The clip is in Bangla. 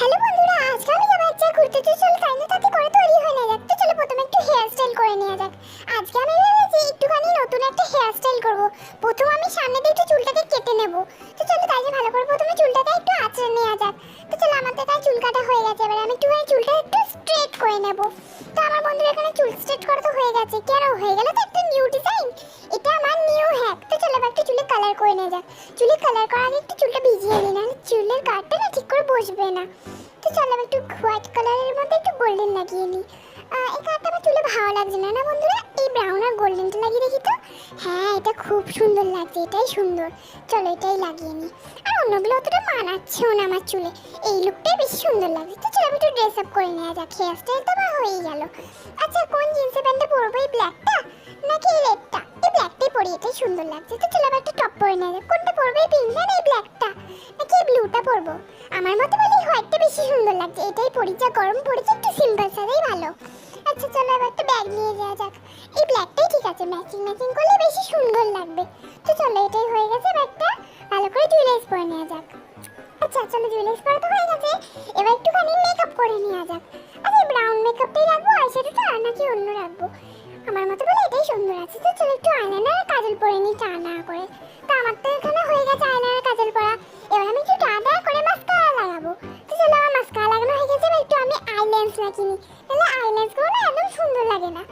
হ্যালো বন্ধুরা, আজকে আমি যাবো এক জায়গায় ঘুরতে। তো চলো তাই না তাতে করে তৈরি হয়ে নেওয়া যাক। তো চলো প্রথমে একটু হেয়ার স্টাইল করে নেওয়া যাক। আজকে আমি ভেবেছি একটুখানি নতুন একটা হেয়ার স্টাইল করবো। প্রথম আমি সামনে দিয়ে একটু চুলটাকে কেটে নেব। তো চলো তাই যে ভালো করে প্রথমে চুলটাকে একটু আঁচড়ে নেওয়া যাক। তো চলো আমাদের কাছে চুল কাটা হয়ে গেছে, এবার আমি একটুখানি চুলটা একটু স্ট্রেট করে নেব। তো আমার বন্ধুরা এখানে চুল স্ট্রেট করা তো হয়ে গেছে, কেন হয়ে গেল তো একটা নিউ ডিজাইন। এটা আমার নিউ হ্যাক। তো চলো এবার একটু চুলে কালার করে নেওয়া যাক। চুলে কালার করার আগে একটু চুলটা ভিজিয়ে নিই, নাহলে চুলের কাটটা না ঠিক করে বসবে না। তো চলো আমি একটু হোয়াইট কালারের মধ্যে একটু গোল্ডেন লাগিয়ে নিই। এই কালারটা আমার চুলে ভালো লাগছে না, না বন্ধুরা? এই ব্রাউন আর গোল্ডেনটা লাগিয়ে দেখি তো। হ্যাঁ, এটা খুব সুন্দর লাগছে, এটাই সুন্দর। চলো এটাই লাগিয়ে নিই। আর অন্যগুলো অতটা মানাচ্ছেও না আমার চুলে, এই লুকটাই বেশি সুন্দর লাগছে। তো চলো আমি একটু ড্রেস আপ করে নেওয়া যাক। হেয়ার স্টাইল তো আমার হয়েই গেল। আচ্ছা, কোন জিন্সের প্যান্টটা পরবো, এই ব্ল্যাকটা নাকি এই রেডটা? এই ব্ল্যাকটাই পরি, এটাই সুন্দর লাগছে। তো চলো আবার একটা টপ পরে নেওয়া যাক। কোনটা পরবো, এই পিঙ্কটা না এই ব্ল্যাকটা নাকি এই ব্লুটা পরবো? আমার মতে বলি হোয়াইটটা বেশি সুন্দর লাগছে, এটাই পরি। যা গরম পড়েছে একটু সিম্পল সাদাই ভালো। আচ্ছা চলো এবার একটা ব্যাগ নিয়ে যাওয়া যাক। এই ব্ল্যাকটাই ঠিক আছে, ম্যাচিং ম্যাচিং করলে বেশি সুন্দর লাগবে। তো চলো এটাই হয়ে গেছে ব্যাগটা। ভালো করে জুয়েলারিস পরে নেওয়া যাক। আচ্ছা চলো জুয়েলারিস পরা তো হয়ে গেছে, এবার একটুখানি মেকআপ করে নেওয়া যাক। আচ্ছা ব্রাউন মেকআপটাই রাখবো আইশ্যাডোটা নাকি অন্য রাখবো? আমার মতে বলে এটাই সুন্দর আছে। তো চলো একটু আইলাইনার আর কাজল পরে নিই টানা করে। তো আমার তো এখানে হয়ে গেছে আইলাইনার কাজল পরা। এবার আমি একটু টানা করে মাস্কারা লাগাবো। তো চলো আমার মাস্কারা লাগানো হয়ে গেছে, এবার একটু আমি আইল্যান্স লাগিয়ে নিই। তাহলে আইল্যান্সগুলো না একদম সুন্দর লাগে না।